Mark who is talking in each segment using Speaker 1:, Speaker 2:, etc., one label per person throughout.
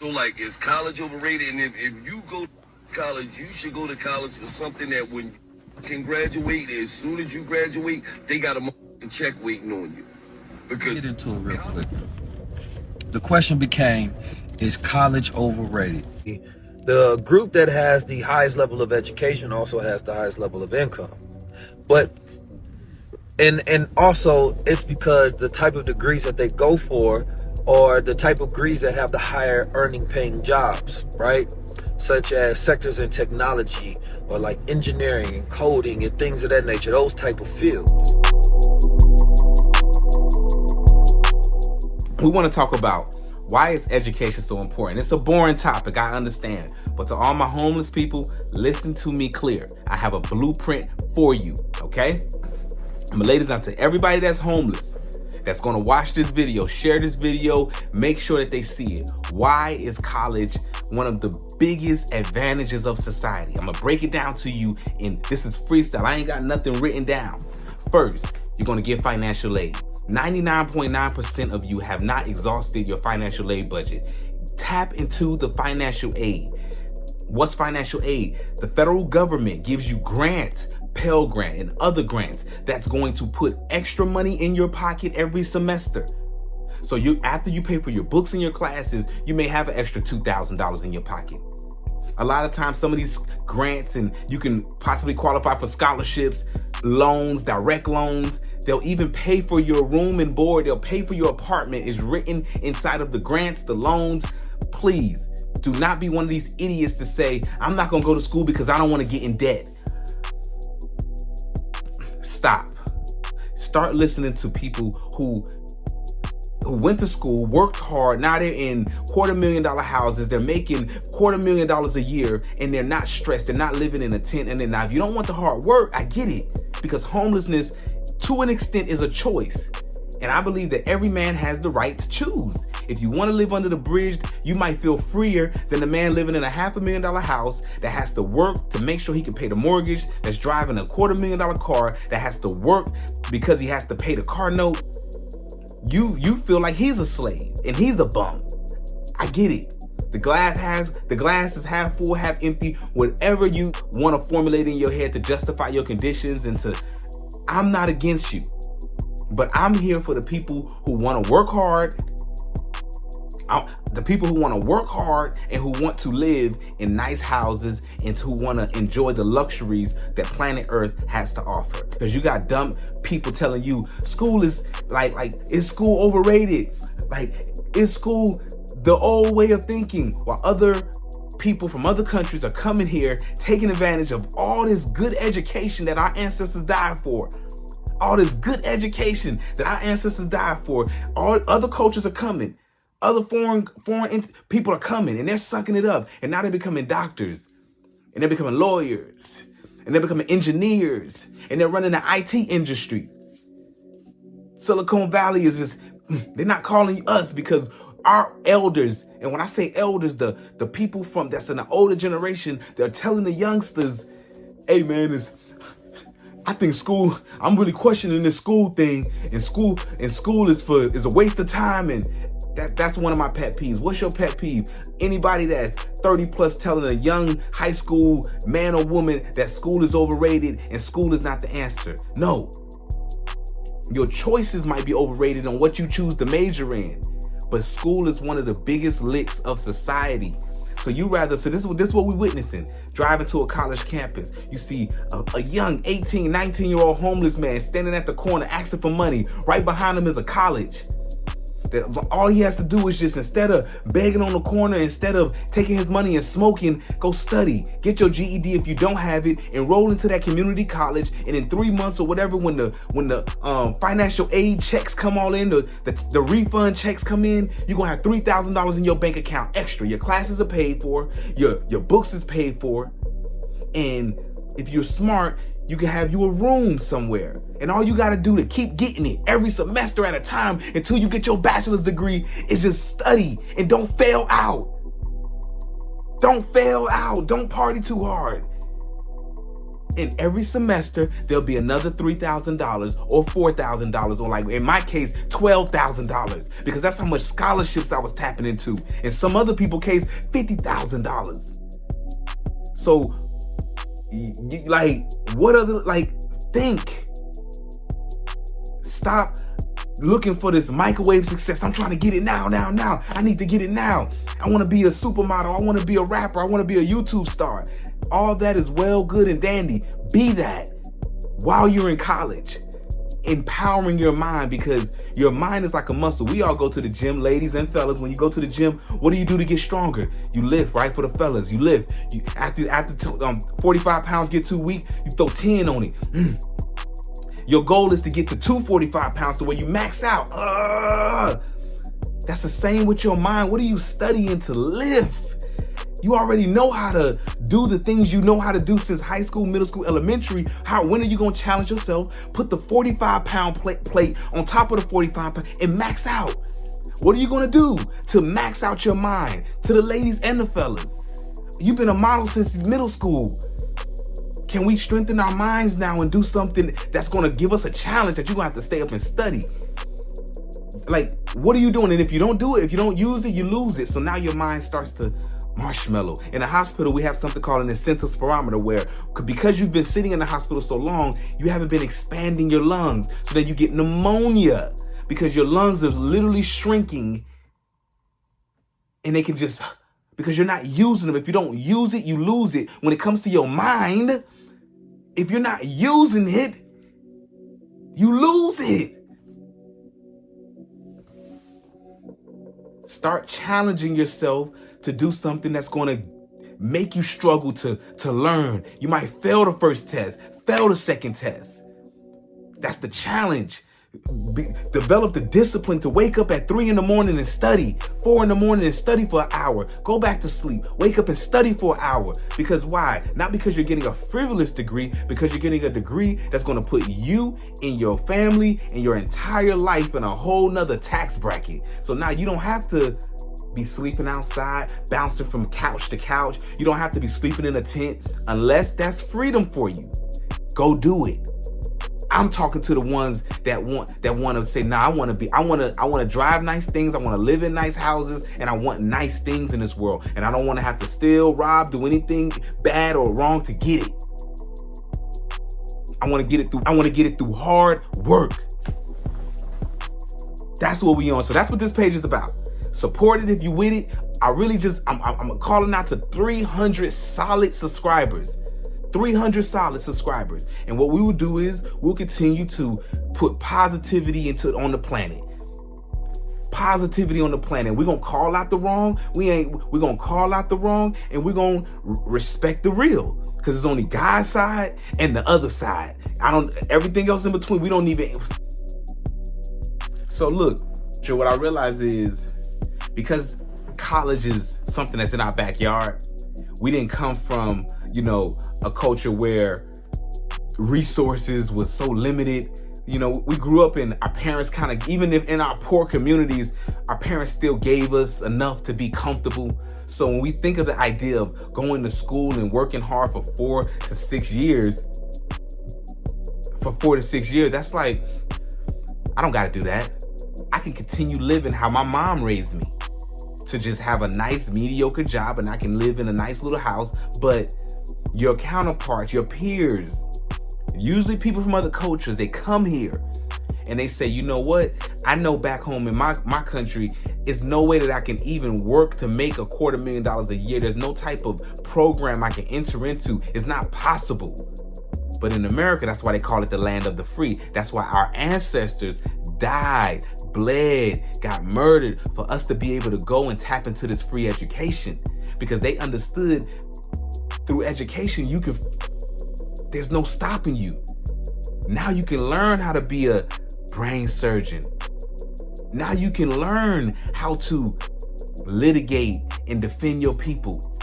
Speaker 1: So, like, is college overrated? And if you go to college, you should go to college for something that when you can graduate, as soon as you graduate, they got a check waiting on you. Because
Speaker 2: get into it real quick. The question became, is college overrated? The group that has the highest level of education also has the highest level of income. But and also it's because the type of degrees that they go for are the type of degrees that have the higher earning paying jobs, right? Such as sectors in technology or like engineering and coding and things of that nature, those type of fields.
Speaker 3: We want to talk about why is education so important. It's a boring topic, I understand. But to all my homeless people, listen to me clear. I have a blueprint for you, okay? I'm gonna lay this out to everybody that's homeless, that's gonna watch this video, share this video, make sure that they see it. Why is college one of the biggest advantages of society? I'm gonna break it down to you, and this is freestyle. I ain't got nothing written down. First, you're gonna get financial aid. 99.9% of you have not exhausted your financial aid budget. Tap into the financial aid. What's financial aid? The federal government gives you grants, Pell Grant and other grants that's going to put extra money in your pocket every semester. So after you pay for your books and your classes, you may have an extra $2,000 in your pocket. A lot of times some of these grants, and you can possibly qualify for scholarships, loans, direct loans. They'll even pay for your room and board. They'll pay for your apartment. It's written inside of the grants, the loans. Please do not be one of these idiots to say, I'm not gonna go to school because I don't wanna get in debt. Stop. Start listening to people who went to school, worked hard. Now they're in $250,000 houses. They're making $250,000 a year, and they're not stressed. They're not living in a tent. And then now, if you don't want the hard work, I get it, because homelessness, to an extent, is a choice. And I believe that every man has the right to choose. If you want to live under the bridge, you might feel freer than the man living in a $500,000 house that has to work to make sure he can pay the mortgage, that's driving a $250,000 car, that has to work because he has to pay the car note. You feel like he's a slave and he's a bum. I get it. The glass is half full, half empty. Whatever you want to formulate in your head to justify your conditions I'm not against you. But I'm here for the people who want to work hard. The people who want to work hard and who want to live in nice houses and who want to enjoy the luxuries that planet Earth has to offer. Because you got dumb people telling you school is like is school overrated? Like, is school the old way of thinking? While other people from other countries are coming here, taking advantage of all this good education that our ancestors died for. All this good education that our ancestors died for. All other cultures are coming. Other foreign people are coming, and they're sucking it up. And now they're becoming doctors, and they're becoming lawyers, and they're becoming engineers, and they're running the IT industry. Silicon Valley is just, they're not calling us because our elders, and when I say elders, the people that's in the older generation, they're telling the youngsters, hey man, I think school, I'm really questioning this school thing, and school is a waste of time, and that's one of my pet peeves. What's your pet peeve? Anybody that's 30 plus telling a young high school man or woman that school is overrated and school is not the answer. No. Your choices might be overrated on what you choose to major in, but school is one of the biggest licks of society. So this is what we're witnessing. Driving to a college campus, you see a young 18, 19-year-old homeless man standing at the corner asking for money. Right behind him is a college. That all he has to do is just, instead of begging on the corner, instead of taking his money and smoking, go study. Get your GED if you don't have it. Enroll into that community college, and in 3 months or whatever, when the financial aid checks come all in, the refund checks come in, you're gonna have $3,000 in your bank account extra. Your classes are paid for, your books is paid for, and if you're smart, you can have you a room somewhere. And all you got to do to keep getting it every semester at a time until you get your bachelor's degree is just study and don't fail out. Don't fail out. Don't party too hard. in every semester, there'll be another $3,000 or $4,000, or like in my case, $12,000, because that's how much scholarships I was tapping into. In some other people's case, $50,000. So, like, what other, like, think. Stop looking for this microwave success. I'm trying to get it now. I need to get it now. I want to be a supermodel. I want to be a rapper. I want to be a YouTube star. All that is well, good, and dandy. Be that while you're in college. Empowering your mind, because your mind is like a muscle. We all go to the gym, ladies and fellas. When you go to the gym, what do you do to get stronger? You lift, right? For the fellas, you lift. You after 45 pounds get too weak, you throw 10 on it. Your goal is to get to 245 pounds to where you max out. That's the same with your mind. What are you studying to live? You already know how to do the things you know how to do since high school, middle school, elementary. When are you going to challenge yourself? Put the 45-pound plate on top of the 45 pound and max out. What are you going to do to max out your mind? To the ladies and the fellas. You've been a model since middle school. Can we strengthen our minds now and do something that's going to give us a challenge that you're going to have to stay up and study? Like, what are you doing? And if you don't do it, if you don't use it, you lose it. So now your mind starts to marshmallow. In a hospital, we have something called an incentive spirometer, where because you've been sitting in the hospital so long, you haven't been expanding your lungs. So then you get pneumonia because your lungs are literally shrinking, and they can just, because you're not using them. If you don't use it, you lose it. When it comes to your mind, if you're not using it, you lose it. Start challenging yourself to do something that's going to make you struggle to learn. You might fail the first test, fail the second test. That's the challenge. Develop the discipline to wake up at 3 a.m. and study, 4 a.m. and study for an hour. Go back to sleep, wake up and study for an hour. Because why? Not because you're getting a frivolous degree, because you're getting a degree that's going to put you and your family and your entire life in a whole nother tax bracket. So now you don't have to be sleeping outside, bouncing from couch to couch. You don't have to be sleeping in a tent unless that's freedom for you. Go do it. I'm talking to the ones that want to say, nah, I want to drive nice things. I want to live in nice houses, and I want nice things in this world. And I don't want to have to steal, rob, do anything bad or wrong to get it. I want to get it through hard work. That's what we on. So that's what this page is about. Support it if you with it. I'm calling out to 300 solid subscribers. 300 solid subscribers. And what we will do is we'll continue to put positivity on the planet. Positivity on the planet. We're going to call out the wrong. We're going to call out the wrong, and we're going to respect the real, because it's only God's side and the other side. Everything else in between, we don't even. So look, what I realize is, because college is something that's in our backyard, we didn't come from, a culture where resources was so limited. We grew up in, our parents even if in our poor communities, our parents still gave us enough to be comfortable. So when we think of the idea of going to school and working hard for 4 to 6 years, that's like, I don't got to do that. I can continue living how my mom raised me, to just have a nice mediocre job, and I can live in a nice little house. But your counterparts, your peers, usually people from other cultures, they come here and they say, you know what? I know back home in my country, it's no way that I can even work to make $250,000 a year. There's no type of program I can enter into. It's not possible. But in America, that's why they call it the land of the free. That's why our ancestors died, bled, got murdered for us to be able to go and tap into this free education, because they understood through education, there's no stopping you. Now you can learn how to be a brain surgeon. Now you can learn how to litigate and defend your people.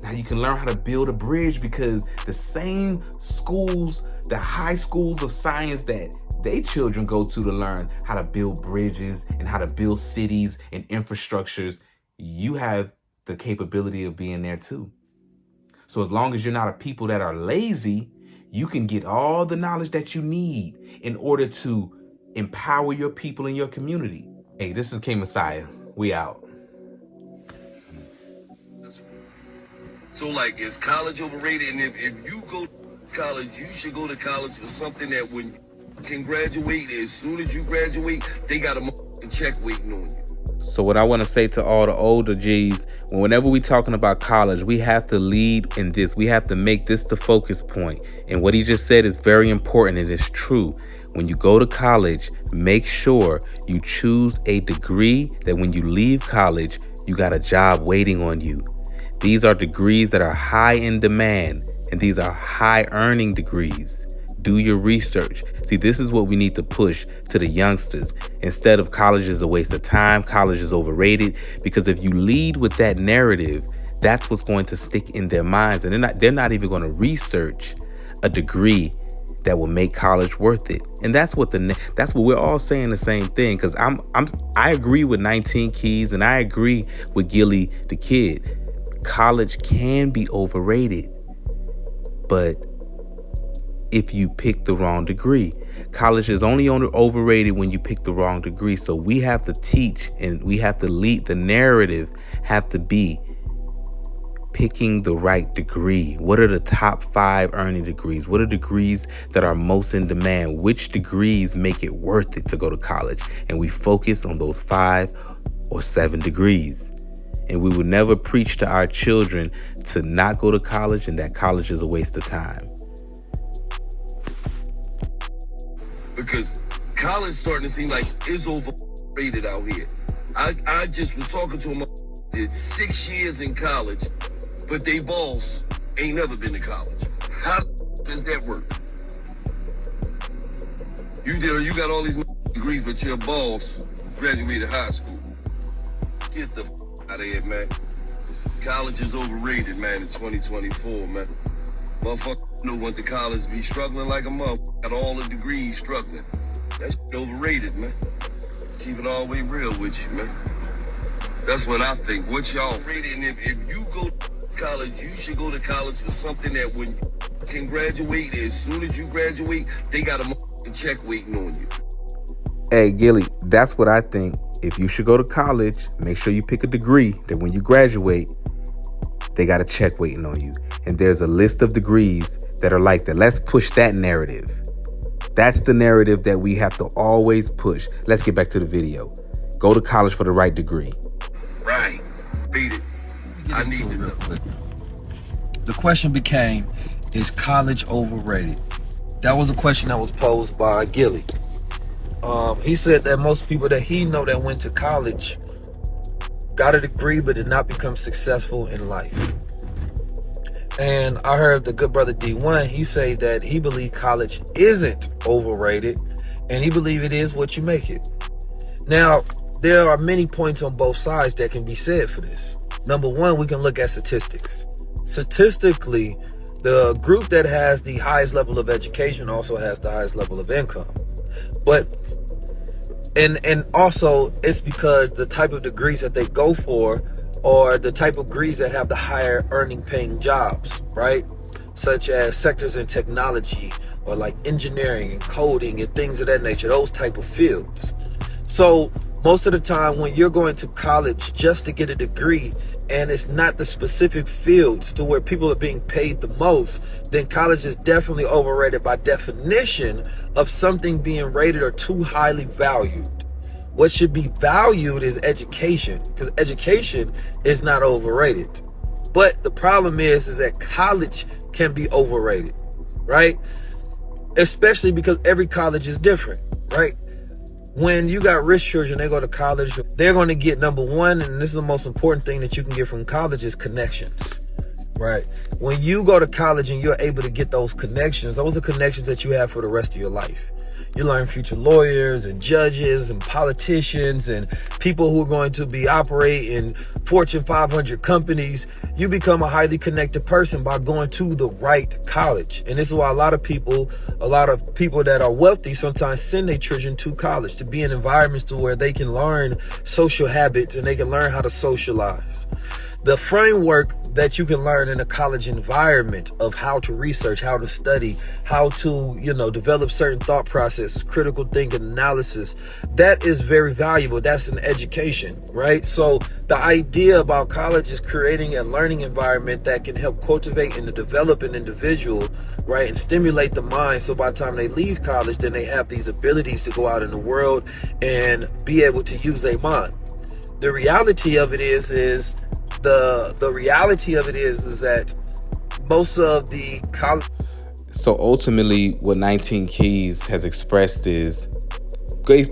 Speaker 3: Now you can learn how to build a bridge, because the same schools, the high schools of science that they children go to learn how to build bridges and how to build cities and infrastructures, you have the capability of being there too. So as long as you're not a people that are lazy, you can get all the knowledge that you need in order to empower your people in your community. Hey, this is King Messiah. We out.
Speaker 1: So, like, is college overrated? And if you go to college, you should go to college for something that when you can graduate, as soon as you graduate, they got a motherfucking check waiting on you.
Speaker 3: So what I want to say to all the older G's, whenever we talking about college, we have to lead in this. We have to make this the focus point. And what he just said is very important. It is true. When you go to college, make sure you choose a degree that when you leave college, you got a job waiting on you. These are degrees that are high in demand, and these are high earning degrees. Do your research. See, this is what we need to push to the youngsters. Instead of college is a waste of time, college is overrated, because if you lead with that narrative, that's what's going to stick in their minds. And they're not even going to research a degree that will make college worth it. And that's what we're all saying the same thing. Because I agree with 19 Keys, and I agree with Gilly the Kid. College can be overrated, but if you pick the wrong degree. College is only overrated when you pick the wrong degree. So we have to teach and we have to lead. The narrative have to be picking the right degree. What are the top 5 earning degrees? What are degrees that are most in demand? Which degrees make it worth it to go to college? And we focus on those 5 or 7 degrees. And we would never preach to our children to not go to college and that college is a waste of time.
Speaker 1: Because college starting to seem like it's overrated out here. I just was talking to him, did 6 years in college, but they boss ain't never been to college. How does that work? You got all these degrees, but your boss graduated high school. Get the out of here, man. College is overrated, man, in 2024, man. Motherfucker who went to college be struggling like a motherfucker. Got all the degrees struggling. That shit overrated, man. Keep it all the way real with you, man. That's what I think. What y'all rated? And if you go to college, you should go to college for something that when you can graduate, as soon as you graduate, they got a motherfucking check waiting on you.
Speaker 3: Hey, Gilly, that's what I think. If you should go to college, make sure you pick a degree that when you graduate, they got a check waiting on you. And there's a list of degrees that are like that. Let's push that narrative. That's the narrative that we have to always push. Let's get back to the video. Go to college for the right degree.
Speaker 1: Right. Beat it. I need to know.
Speaker 2: Quick. The question became, is college overrated? That was a question that was posed by Gilly. He said that most people that he know that went to college got a degree but did not become successful in life. And I heard the good brother D1, he say that he believed college isn't overrated and he believe it is what you make it. Now, there are many points on both sides that can be said for this. Number one, we can look at statistics. Statistically, the group that has the highest level of education also has the highest level of income. But and also it's because the type of degrees that they go for or the type of degrees that have the higher earning paying jobs, right? Such as sectors in technology or like engineering and coding and things of that nature, those type of fields. So most of the time when you're going to college just to get a degree and it's not the specific fields to where people are being paid the most, then college is definitely overrated by definition of something being rated or too highly valued. What should be valued is education, because education is not overrated. But the problem is that college can be overrated, right? Especially because every college is different, right? When you got rich children, they go to college, they're going to get number one, and this is the most important thing that you can get from college is connections, right? When you go to college and you're able to get those connections, those are connections that you have for the rest of your life. You learn future lawyers and judges and politicians and people who are going to be operating Fortune 500 companies. You become a highly connected person by going to the right college. And this is why a lot of people that are wealthy sometimes send their children to college to be in environments to where they can learn social habits and they can learn how to socialize. The framework that you can learn in a college environment of how to research, how to study, how to, develop certain thought processes, critical thinking, analysis, that is very valuable. That's an education, right? So the idea about college is creating a learning environment that can help cultivate and develop an individual, right? And stimulate the mind. So by the time they leave college, then they have these abilities to go out in the world and be able to use their mind. The reality of it is the reality of it is that most of the college.
Speaker 3: So ultimately, what 19 Keys has expressed is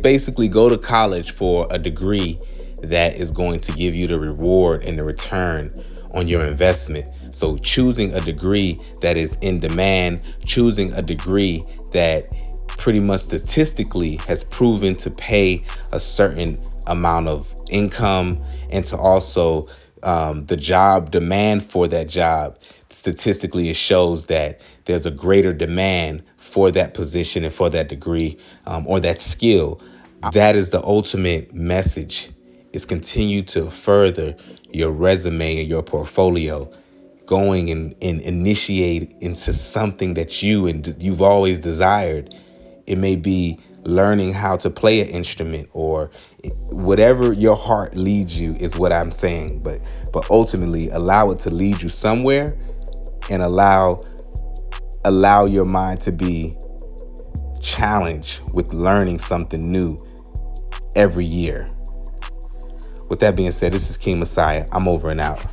Speaker 3: basically go to college for a degree that is going to give you the reward and the return on your investment. So choosing a degree that is in demand, choosing a degree that pretty much statistically has proven to pay a certain amount of income, and to also the job demand for that job. Statistically, it shows that there's a greater demand for that position and for that degree or that skill. That is the ultimate message, is continue to further your resume and your portfolio, going and initiate into something that you've always desired. It may be learning how to play an instrument, or whatever your heart leads you is what I'm saying. But ultimately, allow it to lead you somewhere, and allow your mind to be challenged with learning something new every year. With that being said, this is King Messiah. I'm over and out.